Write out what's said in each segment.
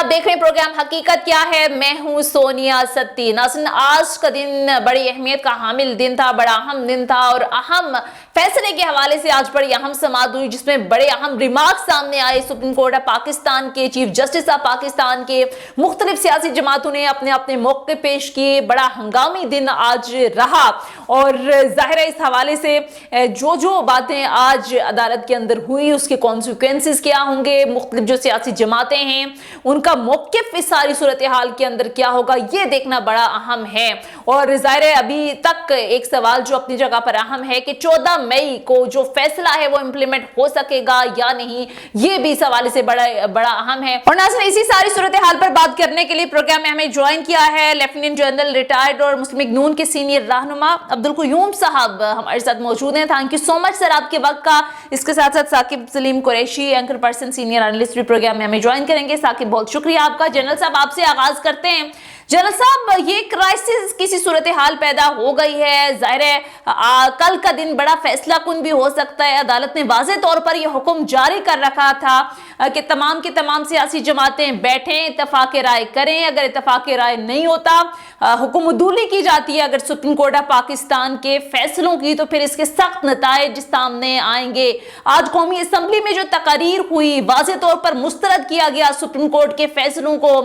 आप देख रहे हैं प्रोग्राम हकीकत क्या है। मैं हूं सोनिया सत्ती। नाज़रीन, आज का दिन बड़ी अहमियत का हामिल दिन था, बड़ा अहम दिन था और अहम फैसले के हवाले से आज बड़ी अहम समाअत हुई जिसमें बड़े अहम रिमार्क सामने आए। सुप्रीम कोर्ट ऑफ पाकिस्तान के चीफ जस्टिस ऑफ पाकिस्तान के मुख्तलिफ सियासी जमातों ने अपने अपने मौके पेश किए। बड़ा हंगामी दिन आज रहा और जाहिर है इस हवाले से जो जो बातें आज अदालत के अंदर हुई उसके कॉन्सिक्वेंसेस क्या होंगे, मुख्तलिफ जो सियासी जमातें हैं उनका मौक़िफ़ इस सारी सूरत हाल के अंदर क्या होगा, ये देखना बड़ा अहम है। और ज़ाहिर है अभी तक एक सवाल जो अपनी जगह पर अहम है कि 14 मई को जो फैसला है वो इम्प्लीमेंट हो सकेगा या नहीं, ये भी इस हवाले से बड़ा अहम है। और नाज़रीन, इसी सारी सूरत हाल पर बात करने के लिए प्रोग्राम में हमें ज्वाइन किया है लेफ्टिनेंट जनरल रिटायर्ड और मुस्लिम लीग नून के सीनियर रहनुमा अब्दुल क़य्यूम साहब हमारे साथ मौजूद हैं। Thank you so much sir आपके वक्त का। इसके साथ साथ Saqib Salim Qureshi anchor person senior analyst भी प्रोग्राम में हमें ज्वाइन करेंगे। साकिब, बहुत शुक्रिया आपका। जनरल साहब, आपसे आगाज करते हैं। जनरल साहब, ये क्राइसिस किसी सूरत हाल पैदा हो गई है, जाहिर है कल का दिन बड़ा फैसला कुन भी हो सकता है। अदालत ने वाज़े तौर पर यह हुक्म जारी कर रखा था कि तमाम की तमाम सियासी जमातें बैठें, इत्तफाक राय करें। अगर इत्तफाक राय नहीं होता, हुक्मदूली की जाती है अगर सुप्रीम कोर्ट ऑफ पाकिस्तान के फैसलों की, तो फिर इसके सख्त नताइज सामने आएंगे। आज कौमी असम्बली में जो तकारीर हुई, वाज़े तौर पर मुस्तरद किया गया सुप्रीम कोर्ट के फैसलों को।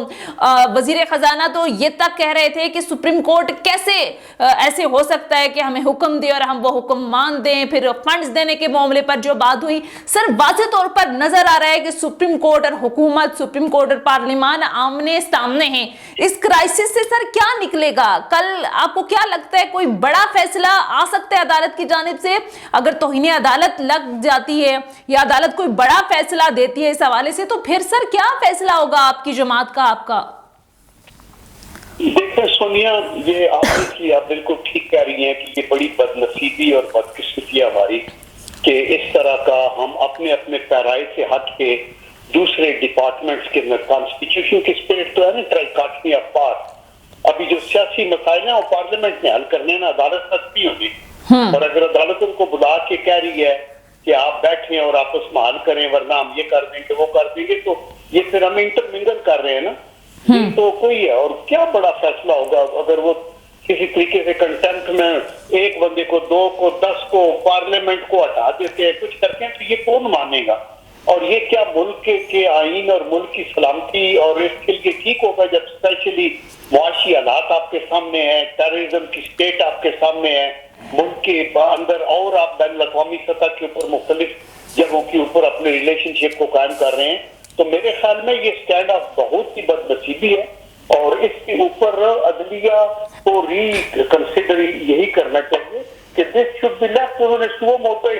वजीर खजाना तो ये तक कह रहे थे कि सुप्रीम कोर्ट कैसे ऐसे हो सकता है कि हमें हुक्म दे और हम वो हुक्म मान दें। फिर फंड्स देने के मामले पर जो बात हुई, सर वाज़े तौर पर नजर आ रहा है कि सुप्रीम कोर्ट और हुकूमत, सुप्रीम कोर्ट और पार्लिमान आमने सामने हैं। इस क्राइसिस से सर क्या निकलेगा? कल आपको क्या लगता है कोई बड़ा फैसला आ सकता है अदालत की जानिब से? अगर तौहीन अदालत लग जाती है या अदालत कोई बड़ा फैसला देती है इस हवाले से, तो फिर सर क्या फैसला होगा आपकी जमात का, आपका? देखिए सोनिया, ये ऑब्वियसली आप बिल्कुल ठीक कह रही हैं कि ये बड़ी बदनसीबी और बदकिस्मती है हमारी कि इस तरह का हम अपने अपने पैराई से हट के दूसरे डिपार्टमेंट्स के अंदर, कॉन्स्टिट्यूशन की स्पिरिट तो है ना, ट्राइकाटनी ऑफ पावर। अभी जो सियासी मसाइल हैं वो पार्लियामेंट में हल करने ना अदालत तक भी होगी। और अगर अदालत उनको बुला के कह रही है कि आप बैठे और आपस में हल करें वरना हम ये कर देंगे वो कर देंगे, तो ये फिर हम इंटरमिंगल कर रहे हैं ना, तो कोई है। और क्या बड़ा फैसला होगा अगर वो किसी तरीके से कंटेम्प्ट में एक बंदे को, 2 को, 10 को, पार्लियामेंट को हटा देते हैं, कुछ करते हैं, तो ये कौन मानेगा? और ये क्या मुल्क के आईन और मुल्क की सलामती और इसके लिए ठीक होगा जब स्पेशली मुआशी हालात आपके सामने है, टेररिज्म की स्टेट आपके सामने है मुल्क के अंदर, और आप बैन अवी सतह के ऊपर मुख्तलिफ जगहों के ऊपर अपने रिलेशनशिप को कायम कर रहे हैं। तो मेरे ख्याल में ये स्टैंड ऑफ बहुत ही बदनसीबी है और इसके ऊपर अदलिया को रिकंसिडर यही करना चाहिए कि दिस शुड बी लेफ्ट। उन्होंने सुओ मोटो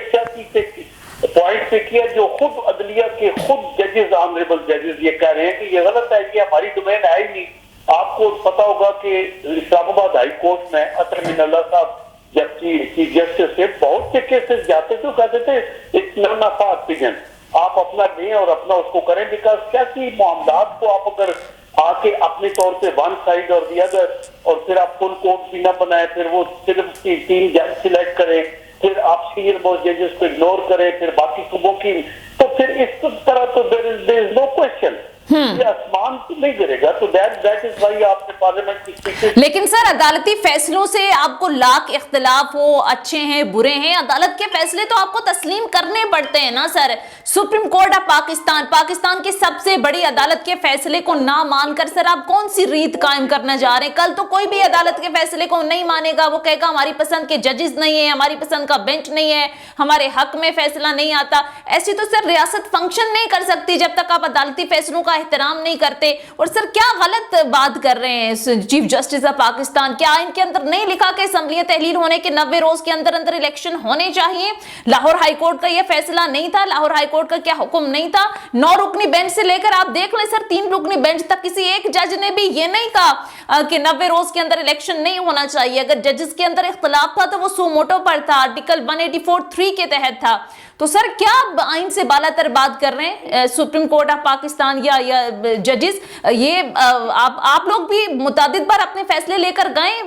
पॉइंट पे किया जो खुद अदलिया के खुद जजेस, ऑनरेबल जजेस ये कह रहे हैं कि ये गलत है, कि हमारी डोमेन है ही नहीं। आपको पता होगा कि इस्लामाबाद हाई कोर्ट में अतर मिनल्ला साहब जब चीफ जस्टिस से बहुत से केसेस जाते थे, कहते थे it's not of our opinion, आप अपना दें और अपना उसको करें। बिकॉज क्या कि मामलात को आप अगर आके अपने तौर पे वन साइड और दी अदर, और फिर आप फुल कोर्ट भी ना बनाए, फिर वो सिर्फ 3 जज सिलेक्ट करें, फिर आप सीनियर मोस्ट जजेस को इग्नोर करें, फिर बाकी सूबों की, तो फिर इस तरह तो देयर इज नो क्वेश्चन, ये आसमान तो नहीं गिरेगा। तो दैट इज व्हाई आपने पार्लियामेंट की स्पीकर। लेकिन सर अदालती फैसलों से आपको लाख इख्तिलाफ हो, अच्छे हैं बुरे हैं, अदालत के फैसले तो आपको तस्लीम करने पड़ते हैं ना sir. Supreme court of Pakistan की सबसे बड़ी अदालत के फैसले को ना मानकर सर आप कौन सी रीत कायम करना चाह रहे हैं? कल तो कोई भी अदालत के फैसले को नहीं मानेगा, वो कहेगा हमारी पसंद के जजेस नहीं है, हमारी पसंद का बेंच नहीं है, हमारे हक में फैसला नहीं आता। ऐसी तो सर रियासत फंक्शन नहीं कर सकती जब तक आप अदालती फैसलों का एहतराम नहीं करते। और सर क्या गलत बात कर रहे हैं चीफ जस्टिस ऑफ पाकिस्तान? क्या इनके अंदर नहीं लिखा कि असम्बली तहलील होने के 90 रोज के अंदर अंदर इलेक्शन होने चाहिए? लाहौर हाईकोर्ट का यह फैसला नहीं था? लाहौर हाईकोर्ट का क्या हुक्म नहीं था? 9 रुकनी बेंच से लेकर आप देख लें सर 3 रुकनी बेंच तक किसी एक जज ने भी ये नहीं कहा कि 90 रोज के अंदर इलेक्शन नहीं होना चाहिए। अगर जजेस के अंदर इख्तिलाफ था तो वो सो मोटो पर था, आर्टिकल 184(3) के तहत था। तो सर क्या आइन से बालातर बात कर रहे हैं सुप्रीम कोर्ट ऑफ पाकिस्तान या या जजेस, ये आप लोग भी मुतादिद बार अपने फैसले लेकर गए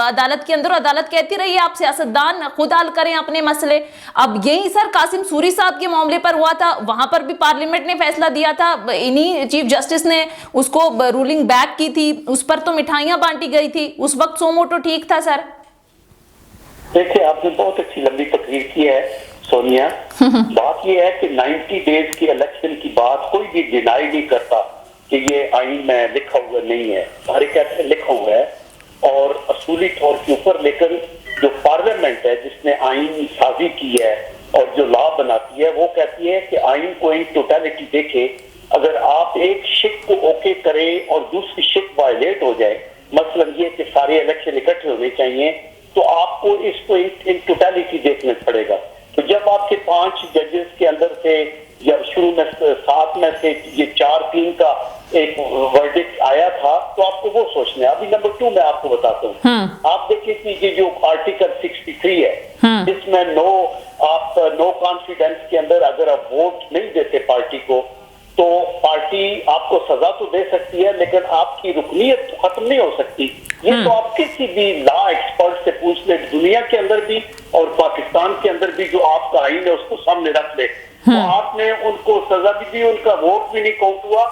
अदालत के अंदर, अदालत कहती रही आप सियासतदान खुद हल करें अपने मसले। अब यही सर कासिम सूरी साहब के मामले पर हुआ था, वहां पर भी पार्लियामेंट ने फैसला दिया था, इन्हीं चीफ जस्टिस ने उसको रूलिंग बैक की थी, उस पर तो मिठाइयां बांटी गई थी, उस वक्त सोमोटो ठीक था सर। देखिए, आपने बहुत अच्छी लंबी तकरीर की है सोनिया। बात यह है कि 90 डेज की इलेक्शन की बात कोई भी डिनाई नहीं करता कि ये आईन में लिखा हुआ नहीं है, सारे कहते हैं लिखा हुआ है और असूली तौर के ऊपर, लेकिन जो पार्लियामेंट है जिसने आईन साजी की है और जो लॉ बनाती है वो कहती है कि आईन को इन टोटलिटी देखे। अगर आप एक शिक को ओके करें और दूसरी शिक वायलेट हो जाए, मसलन ये कि सारे इलेक्शन इकट्ठे होने चाहिए, तो आपको इसको इन टोटलिटी देखना पड़ेगा। तो जब आपके 5 जजेस के अंदर से या शुरू में 7 में से ये 4-3 का एक वर्डिक्ट आया था, तो आपको वो सोचना है। अभी नंबर 2 मैं आपको बताता हूँ। आप देखिए कि ये जो आर्टिकल 63 है, जिसमें नो कॉन्फिडेंस के अंदर अगर आप वोट नहीं देते पार्टी को, तो पार्टी आपको सजा तो दे सकती है लेकिन आपकी रुकनीयत तो खत्म नहीं हो सकती। ये तो आप किसी भी लॉ एक्सपर्ट से पूछ ले, दुनिया के अंदर भी और पाकिस्तान के अंदर भी, जो आपका आईन है उसको सामने रख ले, तो आपने उनको सजा भी दी, उनका वोट भी नहीं काउंट हुआ,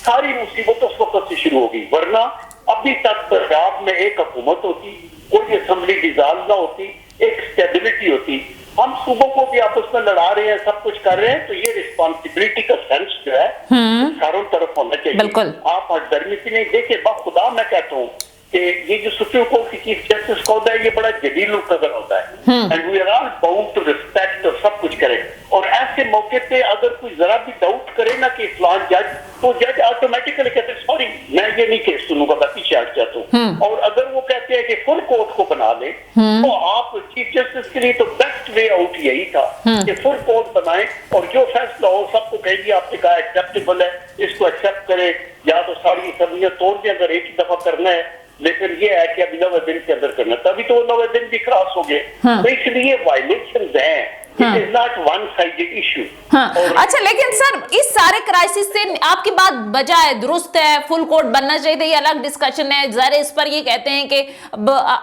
सारी मुसीबत उस वक्त से शुरू होगी। वरना अभी तक पंजाब में एक हुकूमत होती, कोई असेंबली डिसॉल्व ना होती, एक स्टेबिलिटी होती। हम सूबों को भी आपस में लड़ा रहे हैं, सब कुछ कर रहे हैं, तो ये रिस्पॉन्सिबिलिटी का सेंस जो है चारों तरफ होना चाहिए। आप हटदर्मी से नहीं देखे, खुदा मैं कहता हूँ कि ये जो सुप्रीम कोर्ट की चीफ जस्टिस का होता है, ये बड़ा जलील कदर होता है and we are all bound to respect और सब कुछ करें। और ऐसे मौके पे अगर कोई जरा भी डाउट करे ना कि फलान जज, तो जज ऑटोमेटिकली कहते हैं सॉरी मैं ये नहीं केस सुनूंगा, मैं पीछे हट जाता हूँ। और अगर वो कहते हैं कि फुल कोर्ट को बना ले, तो आप चीफ जस्टिस के लिए तो बेस्ट वे आउट यही था कि फुल कोर्ट बनाए और जो फैसला हो सबको कहेगी आपने कहा एक्सेप्टेबल है, इसको एक्सेप्ट करे, या तो सारी असम्बलियां तोड़ दें अगर एक ही दफा करना है, लेकिन ये है कि अभी 90 दिन के अंदर करना, तभी तो 90 दिन भी क्रॉस हो गए। तो इसलिए वायलेशन हैं, it is not one sided issue. अच्छा, लेकिन सर इस सारे क्राइसिस से आपकी बात बजाय दुरुस्त है, फुल कोर्ट बनना चाहिए था, ये अलग डिस्कशन है। जरा इस पर ये कहते हैं कि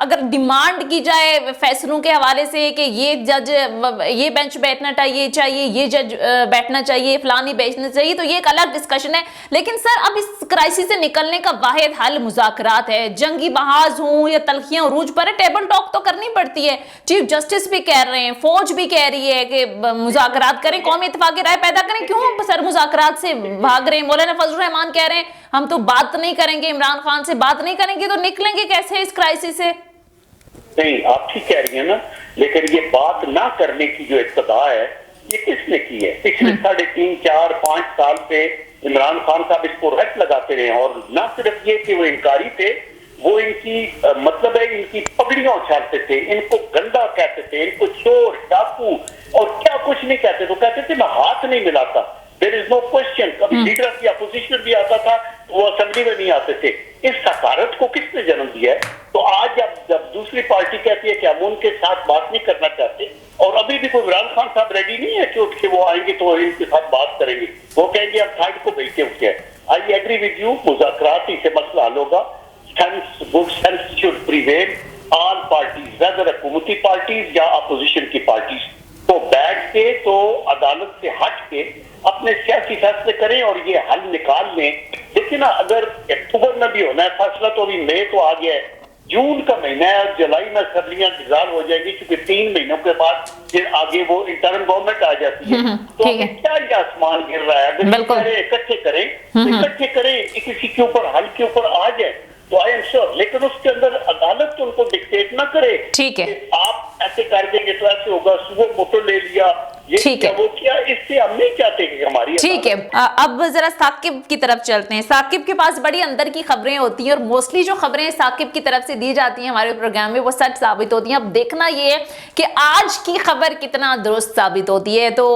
अगर डिमांड की जाए फैसलों के हवाले से कि ये जज ये बेंच बैठना चाहिए, ये जज बैठना चाहिए, फलानी बैठना चाहिए, तो ये एक अलग डिस्कशन है। लेकिन सर अब इस क्राइसिस से निकलने का वाहिद हल मुज़ाकरात है, जंगी बहाज हों या तलखियां उरूज पर, टेबल टॉक तो करनी पड़ती है। चीफ जस्टिस भी कह रहे हैं, फौज भी कह रही है कि मुज़ाकरात करें, कौमी इत्तेफाकी राय पैदा करें। क्यों सर मुज़ाकरात से भाग रहे हैं? मौलाना फजल रहमान कह रहे हैं हम तो बात नहीं करेंगे, इमरान खान से बात नहीं करेंगे, तो निकलेंगे कैसे इस क्राइसिस से? नहीं, आप ठीक कह रही है ना, लेकिन ये बात ना करने की जो इब्तिदा है ये किसने की है? पिछले 3.5, 4, 5 साल से इमरान खान साहब इसको रट लगाते रहे, और ना सिर्फ ये कि वो इनकारी थे, वो इनकी मतलब है इनकी पगड़ियां उछालते थे, इनको गंदा कहते थे, इनको चोर डाकू और क्या कुछ नहीं कहते, तो कहते थे मैं हाथ नहीं मिलाता, देयर इज नो क्वेश्चन। कभी लीडर की अपोजिशन भी आता था तो वो असेंबली में नहीं आते थे। इस सकारत को किसने जन्म दिया है? तो आज जब दूसरी पार्टी कहती है कि हम उनके साथ बात नहीं करना चाहते, और अभी भी कोई इमरान खान साहब रेडी नहीं है कि उठ के वो आएंगे तो इनके साथ बात करेंगे, वो कहेंगे हम थर्ड को भेजते उठे। आई एग्री विद यू, मुज़ाकरात ही से मसला हल होगा। Sense should prevail. All parties, whether हुकूमती पार्टीज या अपोजिशन की पार्टीज, तो बैठ के तो अदालत से हट के अपने सियासी फैसले करें और ये हल निकाल लें। देखिए ना, अगर अक्टूबर में भी होना है फैसला, तो अभी मई तो आ गया है, जून का महीना है, जुलाई में असम्बलियां डिसॉल्व हो जाएगी, क्योंकि 3 महीनों के बाद फिर आगे वो इंटर्म गवर्नमेंट आ जाती है। तो क्या ये आसमान गिर रहा है? अगर इकट्ठे करें किसी के ऊपर हल के ऊपर आ जाए तो आई एम श्योर, लेकिन उसके अंदर अदालत तो उनको डिक्टेट ना करे। ठीक है, आप ऐसे कर देंगे तो ऐसे होगा, सुबह मोटो ले लिया, ये क्या वो क्या, इससे हम नहीं चाहते कि हमारी। ठीक है, अब जरा साकिब की तरफ चलते हैं। साकिब के पास बड़ी अंदर की खबरें होती हैं और मोस्टली जो खबरें साकिब की तरफ से दी जाती हैं हमारे प्रोग्राम में वो सच साबित होती हैं। अब देखना ये है कि आज की खबर कितना दुरुस्त साबित होती है। तो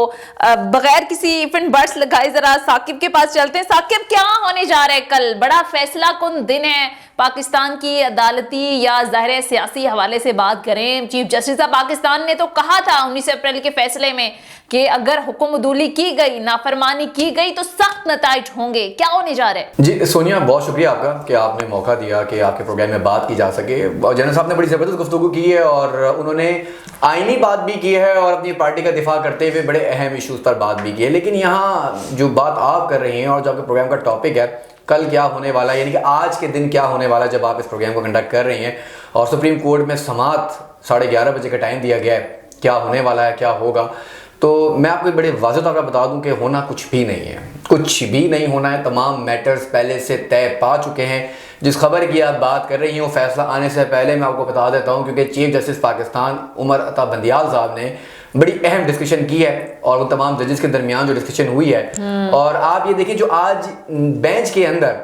बगैर किसी इवेंट बर्ड्स लगाए जरा साकिब के पास चलते हैं। साकिब, क्या होने जा रहा है कल? बड़ा फैसला कुन दिन है पाकिस्तान की अदालती या ज़ाहिर सियासी हवाले से बात करें, चीफ जस्टिस मुतहिदा पाकिस्तान ने तो कहा था 19 अप्रैल के फैसले में कि अगर हुक्मदूली की गई, नाफरमानी की गई तो सख्त नताइज होंगे। क्या होने जा रहे हैं? जी सोनिया, बहुत शुक्रिया आपका कि आपने मौका दिया कि आपके प्रोग्राम में बात की जा सके। जनरल साहब ने बड़ी ज़बरदस्त गुफ्तगू की है और उन्होंने आईनी बात भी की है और अपनी पार्टी का दिफा करते हुए बड़े अहम इशूज़ पर बात भी की है। लेकिन यहाँ जो बात आप कर रही हैं और जो आपके प्रोग्राम का टॉपिक है, कल क्या होने वाला है, यानी कि आज के दिन क्या होने वाला है जब आप इस प्रोग्राम को कंडक्ट कर रही हैं, और सुप्रीम कोर्ट में समात 11:30 बजे का टाइम दिया गया है, क्या होने वाला है, क्या होगा, तो मैं आपको बड़े वाज़ेह तौर पर बता दूं कि होना कुछ भी नहीं है, कुछ भी नहीं होना है। तमाम मैटर्स पहले से तय पा चुके हैं। जिस खबर की आप बात कर रही हो, फैसला आने से पहले मैं आपको बता देता हूं, क्योंकि चीफ जस्टिस पाकिस्तान उमर अता बंदियाल साहब ने बड़ी अहम डिस्कशन की है और उन तमाम जजेस के दरमियान जो डिस्कशन हुई है, और आप ये देखिए जो आज बेंच के अंदर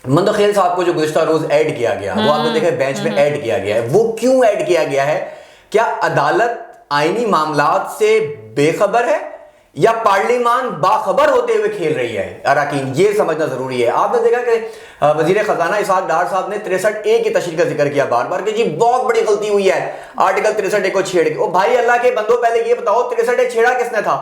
मंदखेल साहब को जो गुज़िश्ता रोज ऐड किया गया, वो आपने देखा बेंच में ऐड किया गया है। वो क्यों ऐड किया गया है? क्या अदालत आईनी मामलात से बेखबर है या पार्लियामान बाखबर होते हुए खेल रही है? अराकीन, ये समझना जरूरी है। आपने देखा कि वजीर खजाना इसहाक डार साहब ने 63A की तशरीह का जिक्र किया बार बार कि जी बहुत बड़ी गलती हुई है आर्टिकल 63A को छेड़ के। ओ भाई अल्लाह के बंदो, पहले ये बताओ 63A छेड़ा किसने था?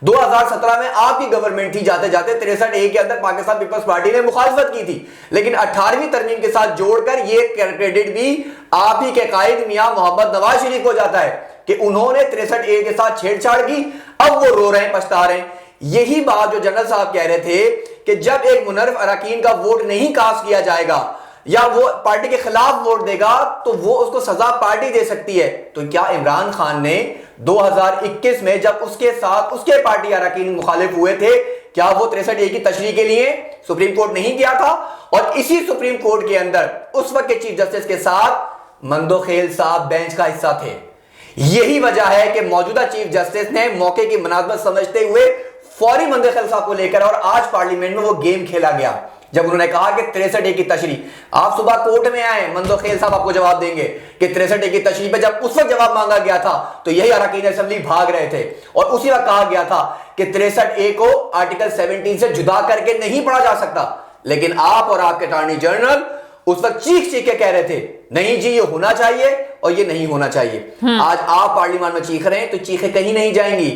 2017 में आपकी गवर्नमेंट थी, जाते जाते 63A के अंदर पाकिस्तान पीपल्स पार्टी ने मुखालफत की थी, लेकिन 18वीं तरमीम के साथ जोड़कर ये क्रेडिट भी आप ही के कायद मियां मोहम्मद नवाज शरीफ को जाता है कि उन्होंने 63A के साथ छेड़छाड़ की। अब वो रो रहे हैं, पछता रहे हैं। यही बात जो जनरल साहब कह रहे थे कि जब एक मुनर्रफ अरकान का वोट नहीं कास्ट किया जाएगा या वो पार्टी के खिलाफ वोट देगा तो वो उसको सजा पार्टी दे सकती है। तो क्या इमरान खान ने 2021 में जब उसके साथ उसके पार्टी अरकान मुखालिफ हुए थे, क्या वो 63A की तशरीह के लिए सुप्रीम कोर्ट नहीं गया था? और इसी सुप्रीम कोर्ट के अंदर उस वक्त के चीफ जस्टिस के साथ मंदोखेल साहब बेंच का हिस्सा थे। यही वजह है कि मौजूदा चीफ जस्टिस ने मौके की मुनासबत समझते हुए फौरी मंदोखेल साहब को लेकर और आज पार्लियामेंट में वो गेम खेला गया जब उन्होंने कहा कि 63A की तशरीह। आप सुबह कोर्ट में आए, मंदोखेल साहब आपको जवाब देंगे कि 63A की तशरीह पे जब उस वक्त जवाब मांगा गया था तो यही अरकान असेंबली भाग रहे थे और उसी वक्त कहा गया था कि 63A को आर्टिकल 17 से जुदा करके नहीं पढ़ा जा सकता। लेकिन आप और आपके अटॉर्नी जनरल उस वक्त चीख के कह रहे थे नहीं जी ये होना चाहिए और ये नहीं होना चाहिए। आज आप पार्लियामेंट में चीख रहे हैं तो चीखें कहीं नहीं जाएंगी।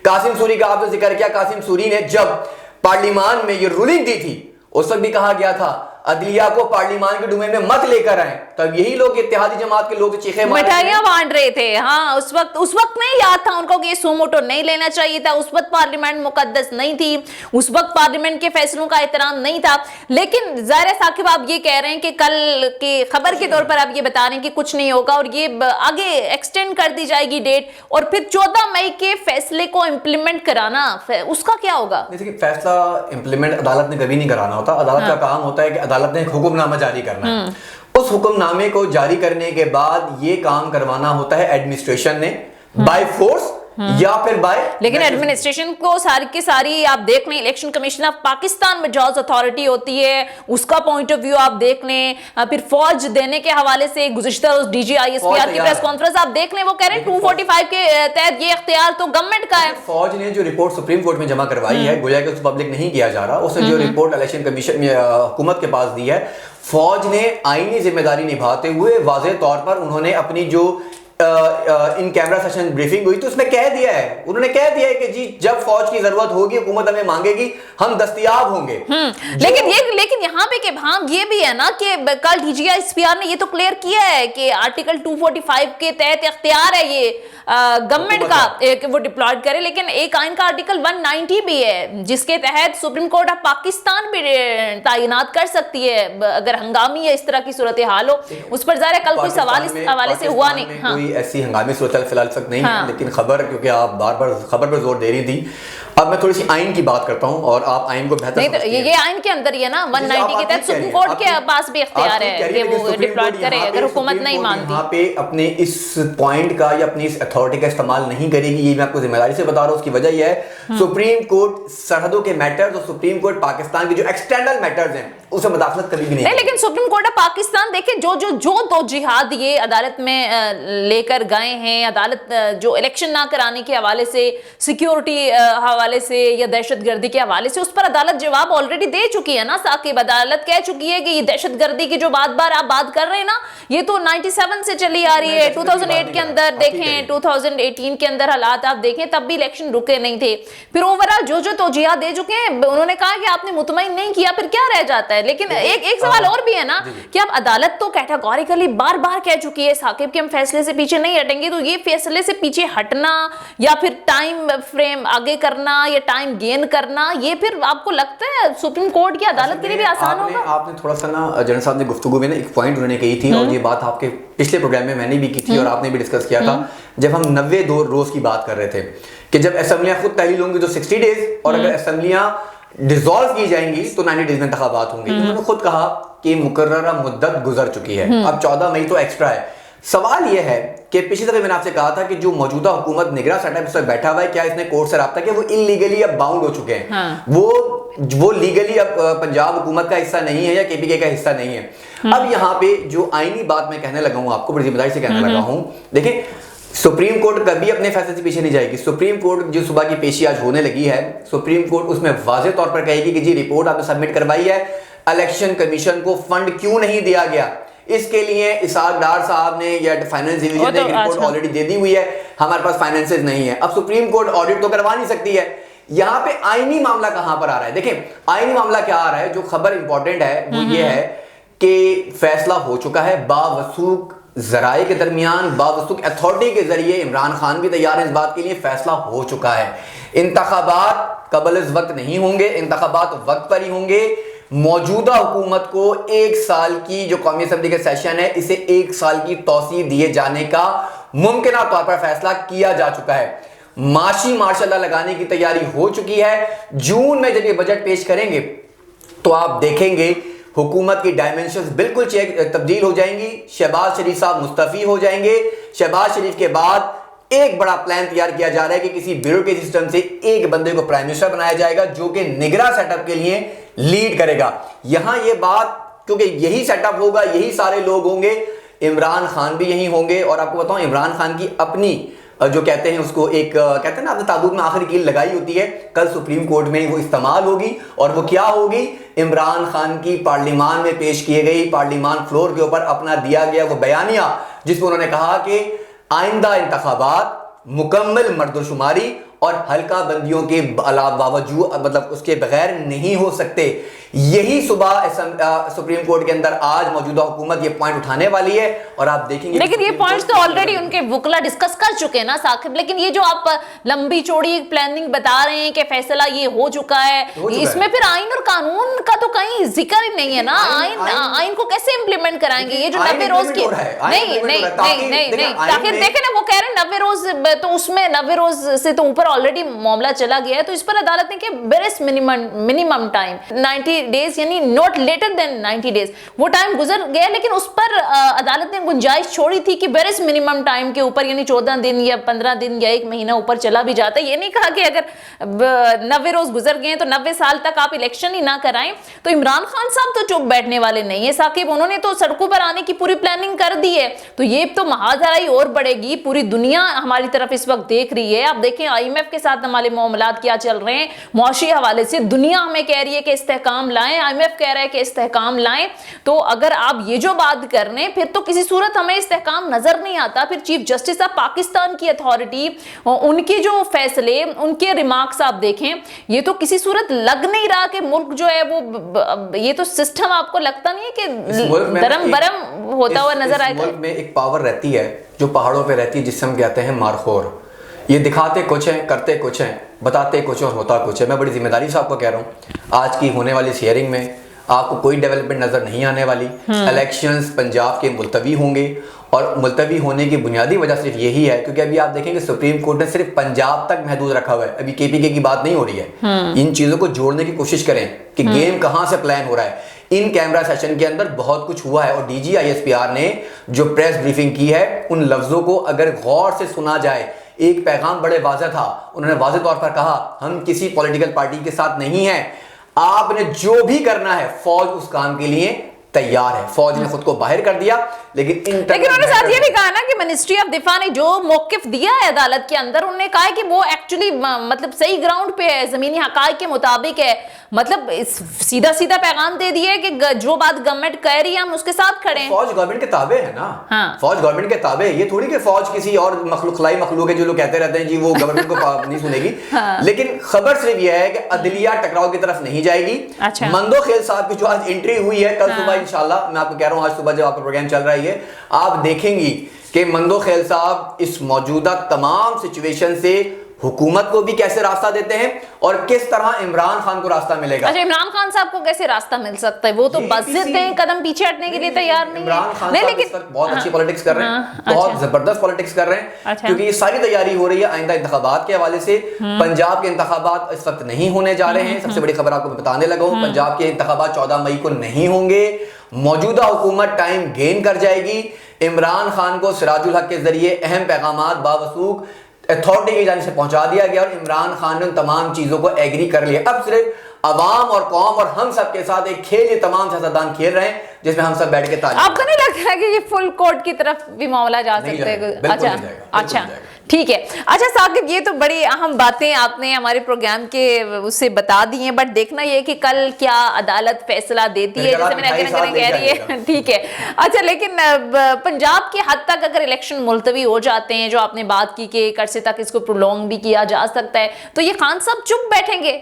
कासिम सूरी का आपने जिक्र किया, कासिम सूरी ने जब पार्लियामेंट में ये रूलिंग दी थी उस वक्त भी कहा गया था अदलिया को पार्लियामेंट के डोमेन में मत लेकर आए, तब यही लोग इत्तेहादी जमात के लोग चीखे मिठाइयां बांट रहे थे। हाँ, उस वक्त नहीं याद था उनको कि सो मोटो नहीं लेना चाहिए था। उस वक्त पार्लियामेंट मुकद्दस नहीं थी, उस वक्त पार्लियामेंट के फैसलों का एहतराम नहीं था। लेकिन ज़ाहिर साकिब आप ये कह रहे हैं कि कल की खबर के तौर पर आप ये बता रहे हैं कि कुछ नहीं होगा और ये आगे एक्सटेंड कर दी जाएगी डेट, और फिर 14 मई के फैसले को इम्प्लीमेंट कराना, उसका क्या होगा? जैसे कि फैसला इम्प्लीमेंट अदालत ने कभी नहीं कराना होता। अदालत का काम होता है कि अदालत ने हुक्मनामा जारी करना है, उस हुक्मनामे को जारी करने के बाद ये काम करवाना होता है एडमिनिस्ट्रेशन ने बाय फोर्स या फिर बाय। लेकिन एडमिनिस्ट्रेशन को सारी की सारी आप देख लें, इलेक्शन कमीशन ऑफ पाकिस्तान में जॉज अथॉरिटी होती है, उसका पॉइंट ऑफ व्यू आप देख लें, फिर फौज देने के हवाले से गुज़िश्ता रोज DGISPR की प्रेस कॉन्फ्रेंस आप देख लें, वो कह रहे हैं 245 के तहत ये इख्तियार तो गवर्नमेंट का है। फौज ने जो रिपोर्ट सुप्रीम कोर्ट में जमा करवाई है, गोया कि उसको पब्लिक नहीं किया जा रहा, उसने जो रिपोर्ट इलेक्शन कमीशन हुकूमत के पास दी है, फौज ने आईनी जिम्मेदारी निभाते हुए वाज़ेह तौर पर उन्होंने अपनी जो इन कैमरा सेशन ब्रीफिंग हुई तो उसमें कह दिया है, उन्होंने कह दिया है कि जी जब फौज की जरूरत होगी हुकूमत हमें मांगेगी हम दस्तयाब होंगे। लेकिन यहाँ पे के भाम ये भी है ना कि कल DGISPR ने ये तो क्लियर किया है कि आर्टिकल 245 के तहत इख्तियार है ये गवर्नमेंट का कि वो डिप्लॉयड करे, लेकिन एक आइन का आर्टिकल 190 भी है जिसके तहत सुप्रीम कोर्ट ऑफ पाकिस्तान भी तैनात कर सकती है अगर हंगामी या इस तरह की सूरत हाल हो। उस पर ज़ाहिर कल कोई सवाल इस हवाले से हुआ नहीं। हाँ, ऐसी हंगामी सूरत फिलहाल तक नहीं है, लेकिन खबर क्योंकि आप बार बार खबर पर जोर दे रही थी, अब मैं थोड़ी सी आइन की बात करता हूं और आप आइन को बेहतर नहीं तो ये आइन के अंदर ही है ना 190 के तहत सुप्रीम कोर्ट के पास भी इख्तियार है कि वो डिप्लॉयड करे अगर हुकूमत नहीं मानती। यहाँ पे अपने इस पॉइंट का या अपनी इस अथॉरिटी का इस्तेमाल नहीं करेगी, ये मैं आपको जिम्मेदारी से बता रहा हूँ। उसकी वजह यह है सुप्रीम कोर्ट सरहदों के मैटर्स और सुप्रीम कोर्ट पाकिस्तान के जो एक्सटर्नल मैटर्स हैं उसमें मुदाखलत कभी भी नहीं। लेकिन सुप्रीम कोर्ट ऑफ पाकिस्तान देखिए जो तो जिहाद ये अदालत में लेकर गए हैं, अदालत जो इलेक्शन ना कराने के हवाले से, सिक्योरिटी हवाले से या दहशतगर्दी के हवाले से, उस पर अदालत जवाब ऑलरेडी दे चुकी है ना साकिब। अदालत कह चुकी है कि ये दहशतगर्दी की जो बार आप बात कर रहे हैं ना, ये तो 97 से चली आ रही है। 2008 के अंदर देखें, 2018 के अंदर हालात आप देखें, तब भी इलेक्शन रुके नहीं थे। फिर ओवरऑल जो तौजीहा दे चुके हैं, उन्होंने कहा कि आपने मुतमईन नहीं किया, फिर क्या रह जाता है। लेकिन एक सवाल और भी है ना कि अब अदालत तो कैटेगोरिकली बार कह चुकी है साकिब कि हम फैसले से पीछे नहीं हटेंगे, तो ये फैसले से पीछे हटना या फिर टाइम फ्रेम आगे करना या टाइम गेन करना, ये फिर आपको लगता है सुप्रीम कोर्ट की अदालत के लिए भी आसान होगा? आपने थोड़ा सा ना जनरल साहब ने गुफ्तगू में ना एक पॉइंट उन्होंने कही थी, और ये बात आपके पिछले प्रोग्राम में मैंने भी की थी और आपने भी डिस्कस किया था, जब हम 90 रोज की बात कर रहे थे कि जब असेंबलियां खुद तहलील होंगी तो 60 डेज, और अगर असेंबलियां डिसॉल्व की जाएंगी तो 90 डेज में इंतखाबात होंगे। उन्होंने खुद कहा कि मुकर्ररा मुद्दत गुजर चुकी है, अब 14 मई तो एक्स्ट्रा है। सवाल यह है कि पिछली दफे मैंने आपसे कहा था कि जो मौजूदा हुकूमत निगरां सेटअप से बैठा हुआ है, क्या इसने कोर्ट से राब्ता किया? वो इलीगली अब बाउंड हो चुके हैं। वो लीगली अब पंजाब हुकूमत का हिस्सा नहीं है या केपीके का हिस्सा नहीं है। अब यहाँ पे जो आईनी बात मैं कहने लगा हूँ, आपको बड़ी जिम्मेदारी से कहने लगा हूँ, देखिए सुप्रीम कोर्ट कभी अपने फैसले से पीछे नहीं जाएगी। सुप्रीम कोर्ट जो सुबह की पेशी आज होने लगी है, सुप्रीम कोर्ट उसमें वाज़ेह तौर पर कहेगी कि जी रिपोर्ट आपने सबमिट करवाई है, इलेक्शन कमीशन को फंड क्यों नहीं दिया गया, इसके लिए इसाक डार साहब ने या फाइनेंस डिवीजन ने एक रिपोर्ट ऑलरेडी दे दी हुई है, हमारे पास फाइनेंसेस नहीं है। अब सुप्रीम कोर्ट ऑडिट तो करवा नहीं सकती है। यहां पे आईनी मामला कहां पर आ रहा है? देखें आईनी मामला क्या आ रहा है, जो खबर इंपॉर्टेंट है वो ये है कि फैसला हो चुका है बावसूख जराए के दरमियान, बावसूख अथॉरिटी के जरिए। इमरान खान भी तैयार है इस बात के लिए, फैसला हो चुका है। इंतखाबात कबल इस वक्त नहीं होंगे, इंतखाबात वक्त पर ही होंगे। मौजूदा हुकूमत को 1 साल की जो कौमी असेंबली का सेशन है, इसे 1 साल की तौसीह दिए जाने का मुमकिन तौर पर फैसला किया जा चुका है। माशी मार्शल लगाने की तैयारी हो चुकी है। जून में जब ये बजट पेश करेंगे तो आप देखेंगे हुकूमत की डायमेंशंस बिल्कुल तब्दील हो जाएंगी। शहबाज शरीफ साहब मुस्तफी हो जाएंगे। शहबाज शरीफ के बाद एक बड़ा प्लान तैयार किया जा रहा है कि किसी ब्यूरोक्रेसी सिस्टम से एक बंदे को प्राइम मिनिस्टर बनाया जाएगा, जो कि निगरां सेटअप के लिए लीड करेगा। यहां ये बात, क्योंकि यही सेटअप होगा, यही सारे लोग होंगे, इमरान खान भी यही होंगे। और आपको बताऊं, इमरान खान की अपनी जो कहते हैं उसको एक कहते हैं ना, आपने ताबूत में आखिरी कील लगाई होती है, कल सुप्रीम कोर्ट में वो इस्तेमाल होगी। और वो क्या होगी? इमरान खान की पार्लियामान में पेश किए गई, पार्लियामान फ्लोर के ऊपर अपना दिया गया वो बयानिया, जिसमें उन्होंने कहा कि आइंदा इंतखाबात मुकम्मल मर्दशुमारी और हल्का बंदियों के बावजूद, मतलब उसके बगैर नहीं हो सकते। यही सुबह सुप्रीम कोर्ट के अंदर आज मौजूदा हुकूमत ये पॉइंट उठाने वाली है और आप देखेंगे। लेकिन ये पॉइंट्स तो ऑलरेडी उनके वकला डिस्कस कर चुके हैं ना साकिब। लेकिन ये जो आप लंबी चौड़ी प्लानिंग बता रहे हैं कि फैसला ये हो चुका है, इसमें फिर आइन और कानून का तो कहीं जिक्र ही नहीं है ना। आइन को कैसे इंप्लीमेंट कराएंगे? ये जो 90 रोज की नहीं ताकि देखे ना, वो कह रहे हैं 90 रोज, तो उसमें 90 रोज से तो ऊपर ऑलरेडी मामला चला गया है। तो इस पर अदालत ने कि बेरेस्ट मिनिमम टाइम 90 डेज, यानी नॉट लेटर देन 90 डेज, वो टाइम गुजर गया। लेकिन उस पर अदालत ने गुंजाइश छोड़ी थी कि बेरेस्ट मिनिमम टाइम के ऊपर, यानी 14 दिन या 15 दिन या 1 महीना ऊपर चला भी जाता है। ये नहीं कहा कि अगर 90 रोज गुजर गए तो 90 साल तक आप इलेक्शन ही ना कराएं। तो इमरान खान साहब तो चुप बैठने वाले नहीं है साकिब, उन्होंने तो सड़कों पर आने की पूरी प्लानिंग कर दी है। तो ये तो महाधाराई और बढ़ेगी, पूरी दुनिया हमारी तरफ इस वक्त देख रही है। आप देखें IMF के साथ हमारे मामलात क्या चल रहे हैं, मुआशी हवाले से दुनिया हमें कह रही है कि इस्तेहकाम लाएं, IMF कह रहा है कि इस्तेहकाम लाएं। तो अगर आप ये जो बात कर रहे हैं, फिर तो किसी सूरत हमें इस्तेहकाम नजर नहीं आता। फिर चीफ जस्टिस ऑफ पाकिस्तान की अथॉरिटी, उनके जो फैसले, उनके रिमार्क्स आप देखें, ये तो किसी सूरत लग नहीं रहा कि मुल्क जो है वो, ये तो सिस्टम आपको लगता नहीं है कि दरम बरम होता हुआ नजर आएगा। मुल्क में एक पावर रहती है जो पहाड़ों पे रहती है, जिसे हम कहते हैं मारखोर। ये दिखाते कुछ हैं, करते कुछ हैं, बताते कुछ और होता कुछ है। मैं बड़ी जिम्मेदारी से आपको कह रहा हूँ, आज की होने वाली शेयरिंग में आपको कोई डेवलपमेंट नजर नहीं आने वाली। इलेक्शंस पंजाब के मुलतवी होंगे और मुलतवी होने की बुनियादी वजह सिर्फ यही है क्योंकि अभी आप देखेंगे सुप्रीम कोर्ट ने सिर्फ पंजाब तक महदूद रखा हुआ है, अभी केपीके की बात नहीं हो रही है। इन चीजों को जोड़ने की कोशिश करें कि गेम कहां से प्लान हो रहा है। इन कैमरा सेशन के अंदर बहुत कुछ हुआ है और DG ISPR ने जो प्रेस ब्रीफिंग की है, उन लफ्जों को अगर गौर से सुना जाए, एक पैगाम बड़े वाज़ेह था। उन्होंने वाज़ेह तौर पर कहा, हम किसी पॉलिटिकल पार्टी के साथ नहीं हैं। आपने जो भी करना है, फौज उस काम के लिए तैयार है। फौज ने खुद को बाहर कर दिया, लेकिन उन्होंने साथ ये भी कहा ना कि मिनिस्ट्री ऑफ दिफा ने जो मौकिफ दिया है अदालत के अंदर, उन्होंने कहा है कि वो एक्चुअली मतलब सही ग्राउंड पे है, जमीनी हकायक के मुताबिक है। मतलब सीधा सीधा पैगाम दे दिए कि जो बात गवर्नमेंट कह रही है हम उसके साथ खड़े हैं। फौज गवर्नमेंट के ताबे है ना। हाँ। फौज गवर्नमेंट के ताबे है, ये थोड़ी कि फौज किसी और खलाई मखलूक है जो लोग कहते रहते हैं जी वो गवर्नमेंट को नहीं सुनेगी। हाँ। लेकिन खबर सिर्फ यह है कि अदलिया टकराव की तरफ नहीं जाएगी। अच्छा। मंदोखेल साहब की जो आज एंट्री हुई है, कल सुबह इंशाल्लाह, मैं आपको कह रहा हूं आज सुबह जब आपका प्रोग्राम चल रही है आप देखेंगी कि मंदोखेल साहब इस मौजूदा तमाम सिचुएशन से हुकूमत को भी कैसे रास्ता देते हैं और किस तरह इमरान खान को रास्ता मिलेगा। अच्छा, इमरान खान साहब को कैसे रास्ता मिल सकता है? वो तो बज़िद हैं, कदम पीछे हटने के लिए तैयार नहीं है। इमरान खान साहब इस वक्त बहुत अच्छी पॉलिटिक्स कर रहे हैं, बहुत जबरदस्त पॉलिटिक्स कर रहे हैं, क्योंकि ये सारी तैयारी हो रही है आइंदा इंतखाबात के हवाले से। पंजाब के इंतखाबात इस वक्त नहीं होने जा रहे हैं, सबसे बड़ी खबर आपको बताने लगा हूं, पंजाब के इंतखाबात 14 मई को नहीं होंगे। मौजूदा हुकूमत टाइम गेन कर जाएगी। इमरान खान को सिराजुल हक के जरिए अहम पैगामात बावसूख अथॉरिटी की जानिब से पहुंचा दिया गया और इमरान खान ने उन तमाम चीजों को एग्री कर लिया। अब सिर्फ अवाम और कौम और हम सब के साथ एक खेल ये तमाम सियासतदान खेल रहे हैं जिसमें हम सब बैठ के ताली। आपको नहीं लगता कि ये फुल कोर्ट की तरफ भी मामला जा सकता है? अच्छा अच्छा, ठीक है। अच्छा साकिब, ये तो बड़ी अहम बातें आपने हमारे प्रोग्राम के उससे बता दी हैं, बट देखना ये कि कल क्या अदालत फैसला देती है, जैसे मैंने कह रही है। ठीक है। अच्छा, लेकिन पंजाब के हद तक अगर इलेक्शन मुलतवी हो जाते हैं, जो आपने बात की कि एक अरसे तक इसको प्रोलॉन्ग भी किया जा सकता है, तो ये खान साहब चुप बैठेंगे?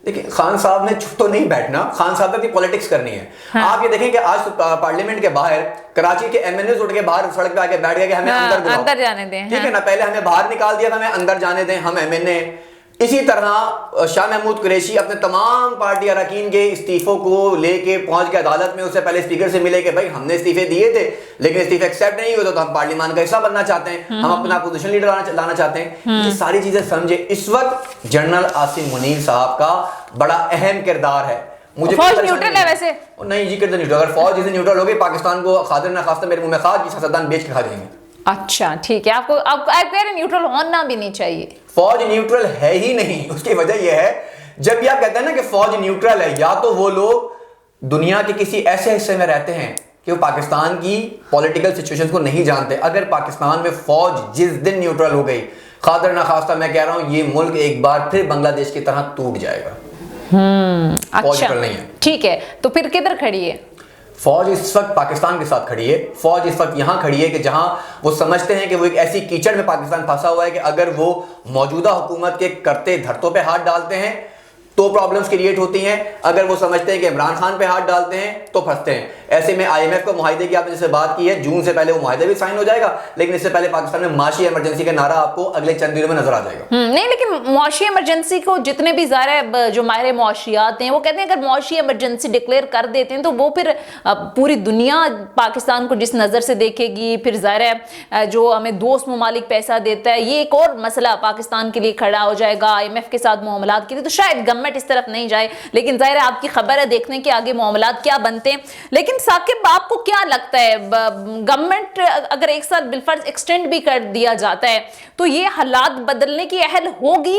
देखिए, खान साहब ने चुप तो नहीं बैठना, खान साहब ने अपनी पॉलिटिक्स करनी है। हाँ। आप ये देखें कि आज पार्लियामेंट के बाहर कराची के एमएनएस उठ के बाहर सड़क पे आके बैठ गए कि हमें अंदर जाने दें। ठीक है ना, पहले हमें बाहर निकाल दिया था, हमें अंदर जाने दें, हम एमएनए। इसी तरह शाह महमूद कुरैशी अपने तमाम पार्टी अरकान के इस्तीफों को लेके पहुंच के अदालत में उससे पहले स्पीकर से मिले कि भाई हमने इस्तीफे दिए थे लेकिन इस्तीफे एक्सेप्ट नहीं हुए, तो हम पार्लियामान का हिस्सा बनना चाहते हैं, हम अपना अपोजिशन लीडर लाना चाहते हैं। ये सारी चीजें समझे। इस वक्त जनरल आसिम मुनीर साहब का बड़ा अहम किरदार है। मुझे फौज न्यूट्रल है वैसे? नहीं जी, कितना न्यूट्रल? अगर फौज जिसे न्यूट्रल होगी, पाकिस्तान को खातिर ना खास्ता मेरे मुंह में खा की सियासतदान बेच के खा जाएंगे। अच्छा ठीक है, आपको आप कह रहे न्यूट्रल होना भी नहीं चाहिए। फौज न्यूट्रल है ही नहीं। उसकी वजह यह है, जब भी आप कहते हैं ना कि फौज न्यूट्रल है, या तो वो लोग दुनिया के किसी ऐसे हिस्से में रहते हैं कि वो पाकिस्तान की पॉलिटिकल सिचुएशन को नहीं जानते। अगर पाकिस्तान में फौज जिस दिन न्यूट्रल हो गई, खातिर ना खास्ता मैं कह रहा हूं, ये मुल्क एक बार फिर बांग्लादेश की तरह टूट जाएगा। अच्छा नहीं है। ठीक है, तो फिर किधर खड़ी है फौज? इस वक्त पाकिस्तान के साथ खड़ी है। फौज इस वक्त यहां खड़ी है कि जहां वो समझते हैं कि वो एक ऐसी कीचड़ में पाकिस्तान फंसा हुआ है कि अगर वो मौजूदा हुकूमत के करते धरतों पे हाथ डालते हैं तो प्रॉब्लम्स क्रिएट होती हैं, अगर वो समझते हैं कि इमरान खान पे हाथ डालते हैं तो फंसते हैं। ऐसे में आईएमएफ को मुआहिदे की आपने जैसे बात की है, जून से पहले वो मुआहिदा भी साइन हो जाएगा, लेकिन इससे पहले पाकिस्तान में माशी इमरजेंसी का नारा आपको अगले चंद दिनों में नजर आ जाएगा। नहीं, लेकिन मुआशी इमरजेंसी को जितने भी ज़ाहिर जो माहिर मुआशियात हैं वो कहते हैं अगर मुआशी इमरजेंसी डिक्लेयर कर देते हैं तो वो फिर पूरी दुनिया पाकिस्तान को जिस नज़र से देखेगी, फिर ज़ाहिर जो हमें दोस्त ममालिक पैसा देता है, ये एक और मसला पाकिस्तान के लिए खड़ा हो जाएगा आईएमएफ के साथ मामलात के लिए। तो शायद गवर्नमेंट इस तरफ नहीं जाए, लेकिन जाहिर है आपकी खबर है, देखने के आगे मामलात क्या बनते हैं। लेकिन साकिब, आपको क्या लगता है, गवर्नमेंट अगर एक साल बिलफर्ज एक्सटेंड भी कर दिया जाता है तो ये हालात बदलने की अहल होगी?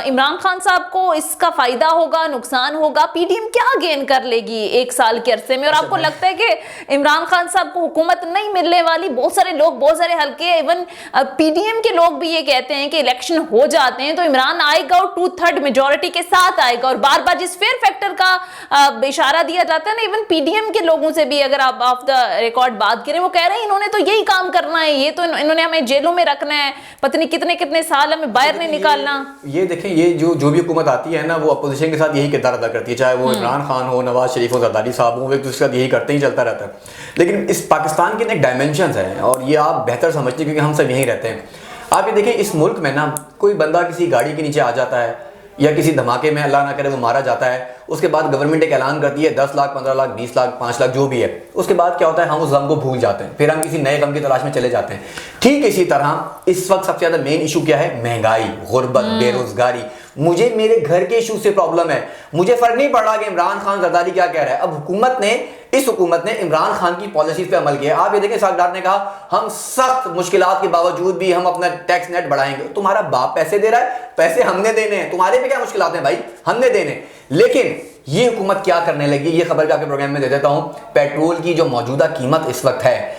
इमरान खान साहब को इसका फायदा होगा, नुकसान होगा? पीडीएम क्या गेन कर लेगी एक साल के अरसे में? और आपको लगता है कि इमरान खान साहब को हुकूमत नहीं मिलने वाली? बहुत सारे लोग, बहुत सारे हल्के, इवन पीडीएम के लोग भी ये कहते हैं कि इलेक्शन हो जाते हैं तो इमरान आएगा और 2/3 मेजोरिटी के साथ आएगा, और बार बार जिस फेयर फैक्टर का इशारा दिया जाता है ना, इवन पीडीएम के लोगों से भी अगर आप ऑफ द रिकॉर्ड बात करें, वो कह रहे हैं इन्होंने तो यही काम करना है, ये तो इन्होंने हमें जेलों में रखना है, पता नहीं कितने कितने साल हमें बाहर नहीं निकालना। ये देखें, ये जो भी हुकूमत आती है ना, वो अपोजिशन के साथ यही किरदार अदा करती है, चाहे वो इमरान खान हो, नवाज शरीफ हो, जरदारी साहब हो, वो एक दूसरे के साथ यही करते ही चलता रहता है। लेकिन इस पाकिस्तान के एक डायमेंशंस हैं और ये आप बेहतर समझते हैं क्योंकि हम सब यहीं रहते हैं। आप ये देखें, इस मुल्क में ना कोई बंदा किसी गाड़ी के नीचे आ जाता है या किसी धमाके में अल्लाह ना करे वो मारा जाता है, उसके बाद गवर्नमेंट एक ऐलान करती है 10 लाख 15 लाख 20 लाख 5 लाख जो भी है, उसके बाद क्या होता है, हम उस गम को भूल जाते हैं, फिर हम किसी नए गम की तलाश में चले जाते हैं। ठीक इसी तरह इस वक्त सबसे ज्यादा मेन इशू क्या है? महंगाई, गुर्बत, बेरोजगारी। मुझे मेरे घर के इशू से प्रॉब्लम है, मुझे फर्क नहीं पड़ रहा कि इमरान खान जरदारी क्या कह रहा है। अब इस हुकूमत ने इमरान खान की पॉलिसीज पे अमल किया। आप ये देखें, सागदार ने कहा हम सख्त मुश्किलात के बावजूद भी हम अपना टैक्स नेट बढ़ाएंगे। तुम्हारा बाप पैसे दे रहा है, पैसे हमने देने हैं, तुम्हारे पे क्या मुश्किलात हैं भाई, हमने देने। लेकिन ये हुकूमत क्या करने लगी, ये खबर भी आपके प्रोग्राम में दे देता हूं। पेट्रोल की जो मौजूदा कीमत इस वक्त है,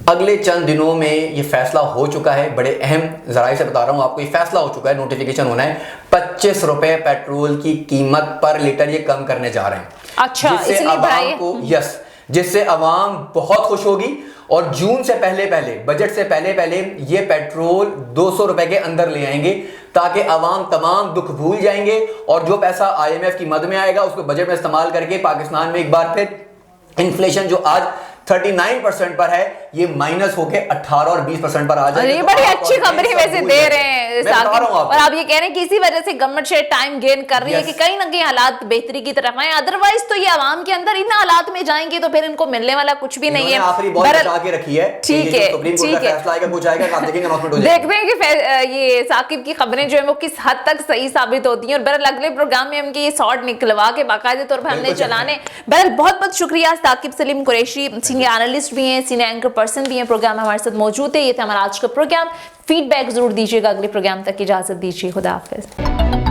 अगले चंद दिनों में ये फैसला हो चुका है, बड़े अहम जराए से बता रहा हूं आपको, ये फैसला हो चुका है, नोटिफिकेशन होना है, 25 रुपए पेट्रोल की कीमत पर लीटर ये कम करने जा रहे हैं। अच्छा, जिससे आवाम को, यस, जिससे आवाम बहुत खुश होगी और जून से पहले पहले, बजट से पहले पहले ये पेट्रोल 200 रुपए के अंदर ले आएंगे, ताकि आवाम तमाम दुख भूल जाएंगे और जो पैसा IMF की मद में आएगा उसको बजट में इस्तेमाल करके पाकिस्तान में एक बार फिर इन्फ्लेशन जो आज 39% पर है, ये माइनस होके 18 और 20% पर आ जाएगी। ये बड़ी अच्छी खबरें वैसे दे रहे हैं साकिब, और आप ये कह रहे हैं कि इसी वजह से गवर्नमेंट शायद टाइम गेन कर रही है कि कहीं ना कहीं हालात बेहतरी की तरफ आए, अदरवाइज तो ये आवाम के अंदर इन हालात में जाएंगे तो फिर इनको मिलने वाला कुछ भी नहीं है। आखिरी बॉल बचा के रखी है, ठीक है, ठीक है, देखते हैं कि ये साकिब की खबरें जो है वो किस हद तक सही साबित होती हैं, और बहरहाल अगले प्रोग्राम में हम ये शॉर्ट निकलवा के बाकायदे तौर पर हमने चलाने। बहरहाल बहुत बहुत शुक्रिया साकिब सलीम कुरैशी, सीनियर एनालिस्ट भी हैं, सीनियर एंकर पर्सन भी हैं, प्रोग्राम में हमारे साथ मौजूद है। ये था हमारा आज का प्रोग्राम। फीडबैक जरूर दीजिएगा, अगले प्रोग्राम तक इजाजत दीजिए, खुदा हाफिज।